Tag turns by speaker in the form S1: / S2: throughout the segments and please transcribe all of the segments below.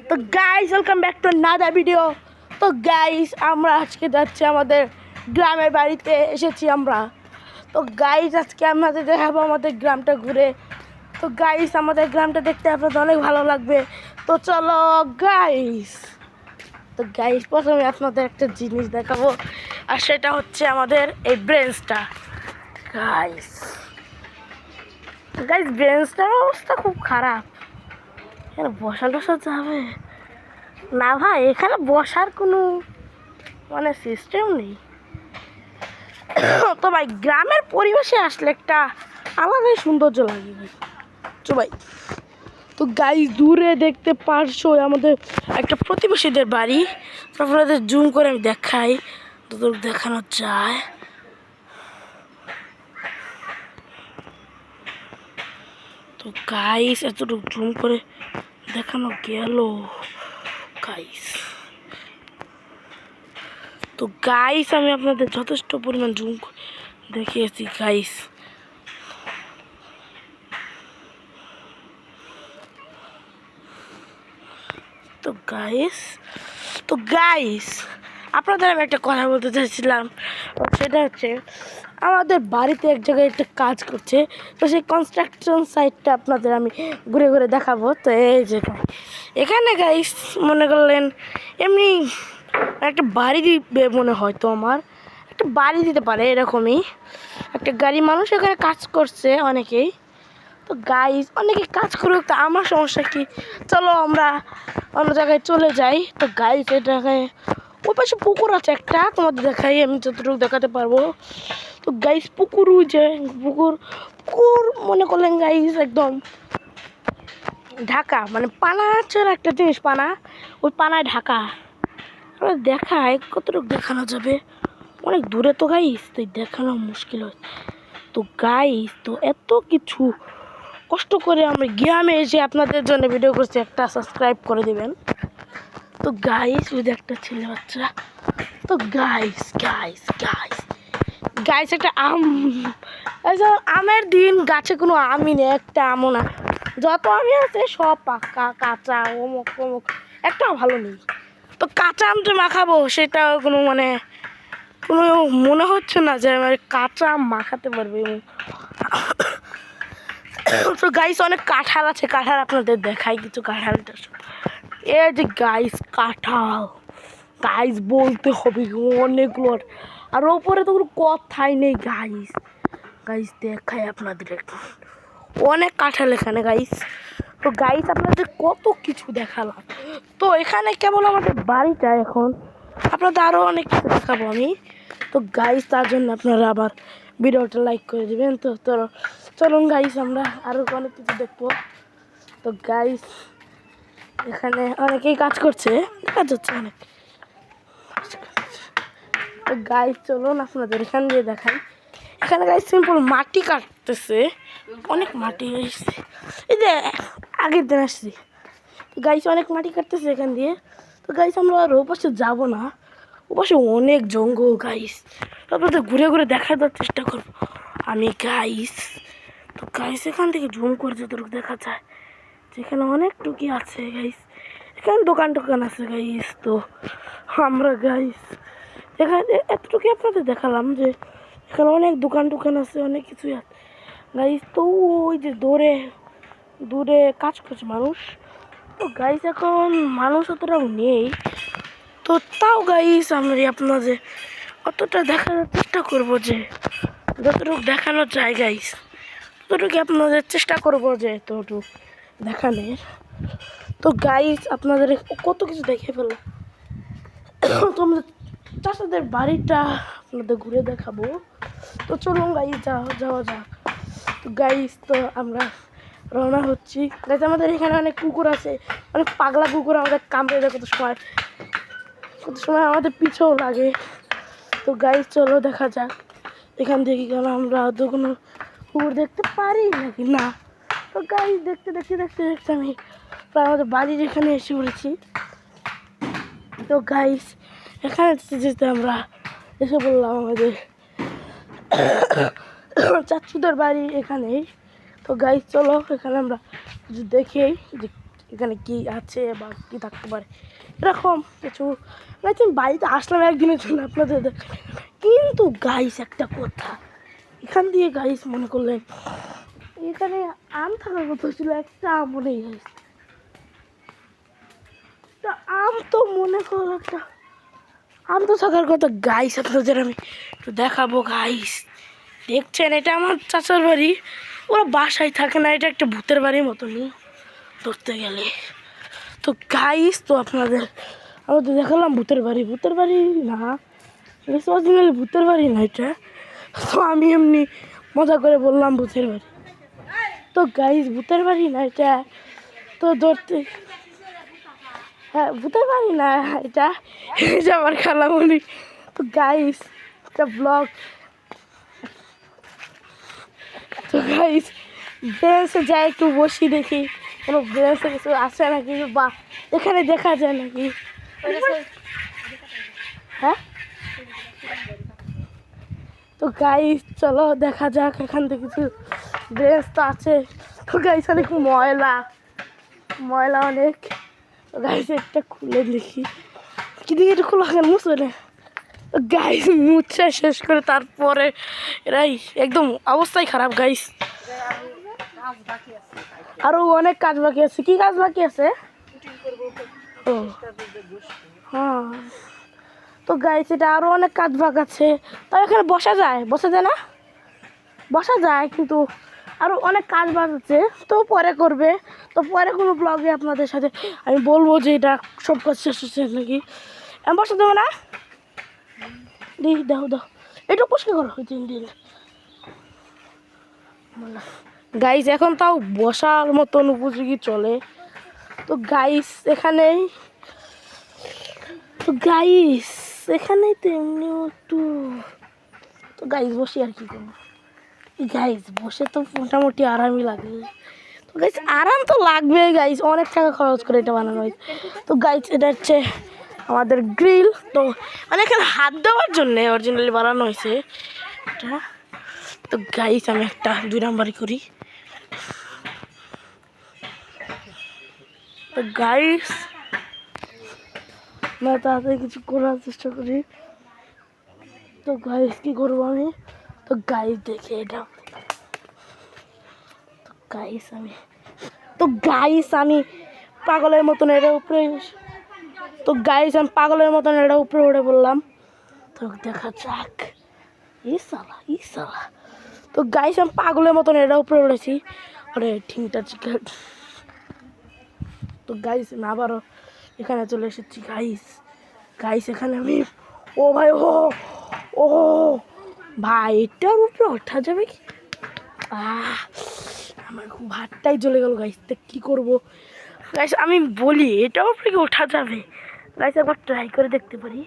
S1: তো guys welcome back to another video. তো guys আমরা আজকে যাচ্ছি আমাদের গ্রামের বাড়িতে এসেছি আমরা। তো গাইস আজকে আমাদের দেখাবো আমাদের গ্রামটা ঘুরে। তো গাইস আমাদের গ্রামটা দেখতে আপনাদের অনেক ভালো লাগবে। তো চলো গাইস। তো গাইস প্রথমে আপনাদের একটা জিনিস দেখাবো, আর সেটা হচ্ছে আমাদের এই ব্রেঞ্চটা। গাইস গাইস ব্রেঞ্চটার অবস্থা খুব খারাপ। এখানে বসা টসা যাবে না ভাই, এখানে বসার কোনো সিস্টেম নেই। তো ভাই গ্রামের পরিবেশে আসলে একটা আলাদাই সৌন্দর্য লাগে ভাই। তো ভাই তো গাইস দূরে দেখতে পারছো আমাদের একটা প্রতিবেশীদের বাড়ি। তারপরে জুম করে আমি দেখাই যতটুকু দেখানো যায়। তো গাইস এতটুকু জুম করে দেখানো গেল গাইস। তো গাইস আমি আপনাদের যথেষ্ট পরিমাণ জুম দেখিয়েছি গাইস। তো গাইস আপনাদের আমি একটা কথা বলতে চাইছিলাম, সেটা হচ্ছে আমাদের বাড়িতে এক জায়গায় একটা কাজ করছে। তো সেই কনস্ট্রাকশন সাইটটা আপনাদের আমি ঘুরে ঘুরে দেখাবো। তো এই যে এখানে গাইস মনে করলেন এমনি একটা বাড়ি দিবে মনে হয়, তো আমার একটা বাড়ি দিতে পারে এরকমই একটা গাড়ি মানুষ এখানে কাজ করছে অনেকেই। তো গাইস অনেকে কাজ করুক, তো আমার সমস্যা কি, চলো আমরা অন্য জায়গায় চলে যাই। তো গাইস এই জায়গায় ওই পাশে পুকুর আছে একটা, তোমাদের দেখাই আমি যতটুকু দেখাতে পারবো। তো গাইস পুকুর যে পুকুর পুকুর মনে করলেন গাইস একদম ঢাকা, পানা আছে একটা জিনিস, পানা ওই পানায় ঢাকা। দেখায় কতটুকু দেখানো যাবে, অনেক দূরে তো গাইস, তো দেখানো মুশকিল হয়। তো গাইস তো এত কিছু কষ্ট করে আমরা গ্রামে এসে আপনাদের জন্য ভিডিও করছি, একটা সাবস্ক্রাইব করে দিবেন। তো গাইস যদি একটা ছেলে বাচ্চা, তো গাইস গাইস গাইস গাইস একটা আমের দিন, গাছে কোনো আমই নেই, একটা আমও না, যত আমি আছে সব পাকা কাঁচা, অমুক অমুক, একটাও ভালো নেই। তো কাঁচা আমটা মাখাবো সেটা কোনো কোনো মনে হচ্ছে না যে আমার কাঁচা আম মাখাতে পারবে। তো গাইস অনেক কাঁঠাল আছে, কাঁঠাল আপনাদের দেখাই কিছু কাঁঠালটা। এই যে গাইস কাঁঠাল গাইস বলতে হবে অনেকগুলো, আর ওপরে তো কোনো কথাই নেই গাইস। গাইস দেখাই আপনাদের একটু, অনেক কাঁঠাল এখানে গাইস। তো গাইস আপনাদের কত কিছু দেখালাম। তো এখানে কেবল আমাদের বাড়িটা, এখন আপনাদের আরও অনেক কিছু দেখাবো আমি। তো গাইস তার জন্য আপনারা আবার ভিডিওটা লাইক করে দেবেন। তো চলুন গাইস আমরা আরও অনেক কিছু দেখবো। তো গাইস এখানে অনেকেই কাজ করছে, কাজ হচ্ছে অনেক। তো গাইস চলুন আপনাদের এখান দিয়ে দেখাই। এখানে গাইস সিম্পল মাটি কাটতেছে, অনেক মাটি এসছে, এই যে আগের দিন আসছি। তো গাইস অনেক মাটি কাটতেছে এখান দিয়ে। তো গাইস আমরা আর ওপাশে যাবো না, ওপাশে অনেক জঙ্গল গাইস, আপনাদের ঘুরে ঘুরে দেখার চেষ্টা করবো আমি গাইস। তো গাইস এখান থেকে জুম করে যতটুকু দেখা যায়, যেখানে অনেক টুকি আছে গাইস, এখানে দোকান টোকান আছে গাইস। তো আমরা গাইস এখানে এতটুকু আপনাদের দেখালাম যে এখানে অনেক দোকান টোকান আছে, অনেক কিছুই আছে গাইস। তো ওই যে দূরে দূরে কাজ করছে মানুষ। তো গাইস এখন মানুষ অতটাও নেই, তো তাও গাইস আমরা আপনাদের অতটা দেখানোর চেষ্টা করবো, যে যতটুকু দেখানো যায় গাইস ততটুকু আপনাদের চেষ্টা করবো যে ততটুকু দেখানোর। তো গাইস আপনাদের কত কিছু দেখে ফেলো। তো আমাদের চাচাদের বাড়িটা আপনাদের ঘুরে দেখাবো। তো চলুন গাইস যাওয়া যাক। তো গাইস তো আমরা রওনা হচ্ছি গাইস। আমাদের এখানে অনেক কুকুর আছে, অনেক পাগলা কুকুর, আমাদের কামড়ে দেয় কত সময় আমাদের পিছও লাগে। তো গাইস চলো দেখা যাক এখান থেকে গেল আমরা তো কোনো কুকুর দেখতে পারি নাকি না। তো গাইস দেখতে দেখতে দেখতে দেখতে আমি প্রায় আমাদের বাড়ির এখানে এসে পড়েছি। তো গাইস এখানে যেতে আমরা এসে বললাম আমাদের চাচুদের বাড়ি এখানেই। তো গাইস চলো এখানে আমরা দেখি যে এখানে কি আছে বা কী থাকতে পারে এরকম কিছু। গাইস আমি বাড়িতে আসলাম একদিনের জন্য আপনাদের কিন্তু গাইস একটা কথা, এখান দিয়ে গাইস মনে করলেন এখানে আম থাকার কথা ছিল, একটা আমও নেই গাইস। আম তো মনে করো একটা আম তো থাকার কথা গাইস, আপনাদের আমি তো দেখাবো গাইস। দেখছেন এটা আমার চাচার বাড়ি, ওরা বাসায় থাকে না, এটা একটা ভূতের বাড়ির মতনই ধরতে গেলে। তো গাইস তো আপনাদের আমি তো দেখালাম ভূতের বাড়ি না, অরিজিনালি ভূতের বাড়ি না এটা, তো আমি এমনি মজা করে বললাম ভূতের বাড়ি। তো গাইস ভূতের বাড়ি না এটা, তো ধরতে হ্যাঁ ভূতের বাড়ি না এটা, এটা আমার খালামণি। তো গাইস একটা ব্লগ, তো গাইস বেঞ্চে যাই একটু বসি দেখি কোনো বেঞ্চে কিছু আছে নাকি বা এখানে দেখা যায় নাকি। হ্যাঁ তো গাইস চলো দেখা যাক এখান থেকে কিছু বেঞ্চ তো আছে। তো গাইস অনেক ময়লা অনেক। তো গাইস একটা খুলে দেখি কি দিকে এটা খোলা কেন মুছবে না। গাইস মুছে শেষ করে তারপরে এরাই একদম অবস্থাই খারাপ গাইস। আরো অনেক কাজ বাকি আছে। কি কাজ বাকি আছে? ও হ্যাঁ তো গাইস এটা আরো অনেক কাজ বাকি আছে। তাও এখানে বসা যায় না, বসা যায় কিন্তু আরো অনেক কাজ বাজ আছে, তো পরে করবে। তো পরে কোনো ব্লগে আপনাদের সাথে আমি বলবো যে এটা সব কাজ শেষ হচ্ছে নাকি। আমি বসা দেবো না, দাও একটু পরিষ্কার করো দিন গাইস। এখন তাও বসার মতন উপযোগী চলে। তো গাইস এখানেই তো এমনি একটু তো গাইস বসি আর কি করবো। গাইস বসে তো মোটামুটি আরামই লাগে। তো গাইস আরাম তো লাগবে গাইস, অনেক টাকা খরচ করে এটা বানানো হয়েছে। তো গাইস এটা হচ্ছে আমাদের গ্রিল, তো মানে এখানে হাত দেওয়ার জন্যে অরিজিনালি বানানো হয়েছে এটা। তো গাইস আমি একটা 2 নাম্বারই করি। তো গাইস না তাড়াতাড়ি কিছু করার চেষ্টা করি। তো গাইস কি করবো আমি, তো গাইস দেখে এটা আমি পাগলের মতন এটা উপরে, তো গাইস আমি পাগলের মতন এটা উপরে উঠে বললাম। তো দেখা যাক ই সালা। তো গাইস আমি পাগলের মতন এটা উপরে উঠেছি, আরে ঠিকটা চিকেন। তো গাইস আমি আবারও এখানে চলে এসেছি গাইস এখানে আমি ও ভাই ও ভাই এটার উপরে ওঠা যাবে কি? আমার খুব হাতটাই জ্বলে গেল গাইস। তো কী করবো গাইস, আমি বলি এটার উপরে কি ওঠা যাবে গাইস, একবার ট্রাই করে দেখতে পারি।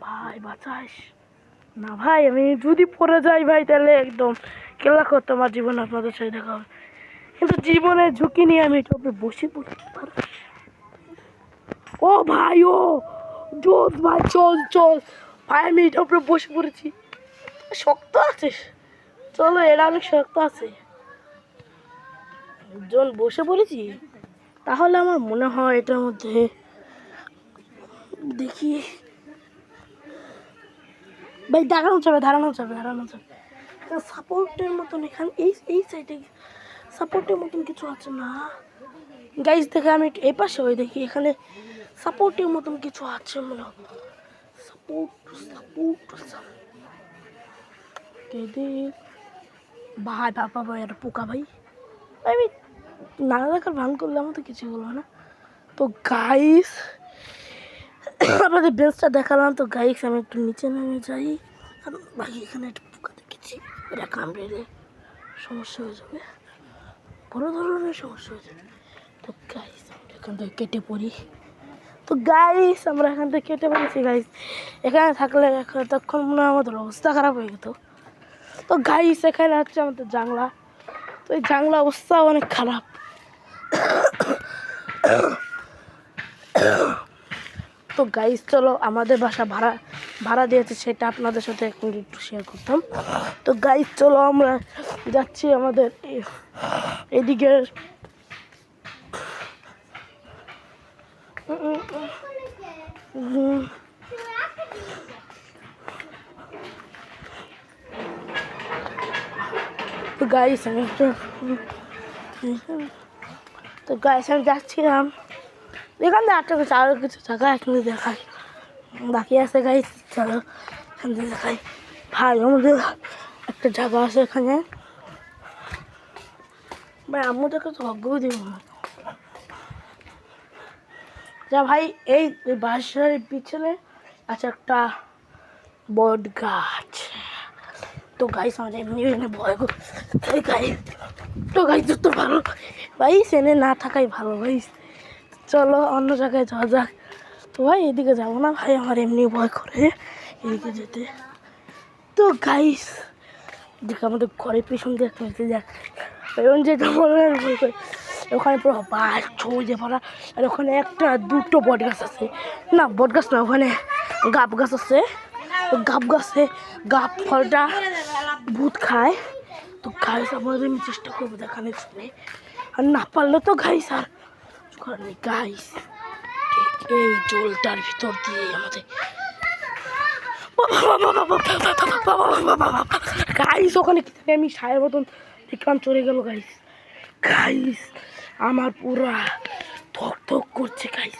S1: ভাই বাঁচাস না ভাই, আমি যদি পড়ে যাই ভাই তাহলে একদম কেলা করতো আমার জীবন, আপনাদের সাথে দেখা হবে। কিন্তু জীবনের ঝুঁকি নিয়ে আমি এটা উপরে বসে পড়তে পারবো। ও ভাই জোস ভাই চল ভাই, আমি এটা উপরে বসে পড়েছি। শক্ত আছে, চলো এটা অনেক শক্ত আছে। যখন বসে পড়েছি তাহলে আমার মনে হয় এটার মধ্যে দেখি ভাই দাঁড়ানো যাবে। সাপোর্টের মতন এখানে এই সাইডে সাপোর্টের মতন কিছু আছে না গাইস। দেখে আমি এই পাশে ওই দেখি এখানে সাপোর্টের মতন কিছু আছে মনে হয়। সাপোর্ট ভাই বাবা ভাই আর পোকা ভাই, আমি নানা দেখার ভান করলে আমার তো কিছু বলবো না। তো গাইস আপনাদের বেঞ্চটা দেখালাম। তো গাইস আমি একটু নিচে নেমে যাই, কারণ ভাই এখানে একটা পোকা দেখেছি, এটা কামড়ে সমস্যা হয়ে যাবে, বড় ধরনের সমস্যা হয়ে যাবে। তো গাইস এখান থেকে কেটে পড়ি। তো গাইস আমরা এখান থেকে কেটে পড়েছি গাইস। এখানে থাকলে তখন মনে হয় আমাদের অবস্থা খারাপ হয়ে যেত। তো গাইস এখানে হচ্ছে আমাদের জানলা, তো এই জানলা অবস্থা অনেক খারাপ। তো গাইস চলো আমাদের বাসা ভাড়া দিয়েছে সেটা আপনাদের সাথে এখন একটু শেয়ার করতাম। তো গাইস চলো আমরা যাচ্ছি আমাদের এদিকে তো গাইস আমি যাচ্ছিলাম এখান থেকে আরও কিছু জায়গা এখন দেখাই বাকি আছে গাইস। চলো এখান থেকে দেখাই ভাই আমাদের একটা জায়গা আছে এখানে ভাই আমাদেরকে তো ভাগ্যও দিব না যা ভাই এই বাসার পিছনে আছে একটা বট গাছ। তো গাইস আমাদের এমনি ভয় গাইস তো গাইস তো ভালো ভাই সেনে না থাকাই ভালো ভাই। চলো অন্য জায়গায় যাওয়া যাক। তো ভাই এদিকে যাবো না ভাই আমার এমনি ভয় করে এদিকে যেতে। তো গাইস এদিকে আমাদের ঘরের পেছন দিয়ে একটা যাক এবং যেটা বলবেন ভয় করে ওখানে পুরো বাস ছড়ে পড়া আর ওখানে একটা দুটো বট গাছ আছে না বট গাছ না ওখানে গাব গাছ আছে। তো গাব গাছে গাব ফলটা ভূত খায়। তো গাইস আমাদের আমি চেষ্টা করবো দেখানোর জন্য আর না পারলে তো গাইস আর গাইস এই জলটার ভিতর দিয়ে আমাদের গাইস ওখানে আমি সায়ের মতন দেখলাম চলে গেল গাইস। গাইস আমার পুরা ধক ধক করছে গাইস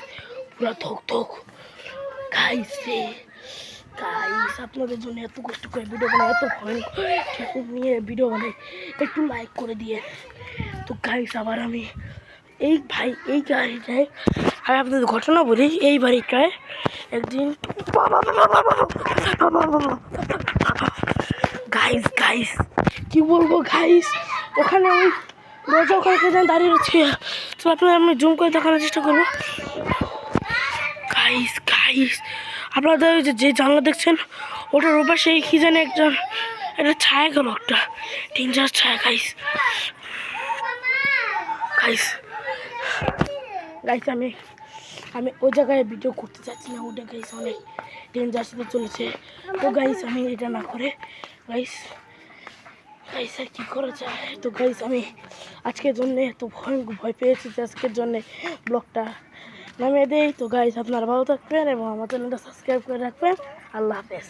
S1: পুরা ধক ধক গাইস রে গাইস আপনাদের জন্য এত কষ্ট করে ভিডিও বানাই এত ভয় নিয়ে ভিডিও বানাই একটু লাইক করে দিয়ে। তো গাইস আবার আমি এই ভাই এই গাড়িটায় আমি আপনাদের ঘটনা বলি এই বাড়িটায় একদিন গাইস গাইস কি বলবো গাইস ওখানে ওই দরজা ওখানে কে দাঁড়িয়ে রয়েছে। তো আপনাদের আমি জুম করে দেখানোর চেষ্টা করবো গাইস গাইস আপনাদের যে জানলা দেখছেন ওটার ওপাশে সেই কি জানে একটা ছায়া গেল একটা ডেঞ্জার ছায়া গাইস গাইস গাইস আমি ওই জায়গায় ভিডিও করতে চাচ্ছি না ওটা গাইস অনেক ডেঞ্জার সাথে চলেছে। তো গাইস আমি এটা না করে গাইস আর কী করা যায়। তো গাইস আমি আজকের জন্যে এত ভয় পেয়েছি যে আজকের জন্যে ব্লগটা নামিয়ে দেই। তো গাইস আপনারা ভালো থাকবেন এবং আমার চ্যানেলটা সাবস্ক্রাইব করে রাখবেন। আল্লাহ হাফেজ।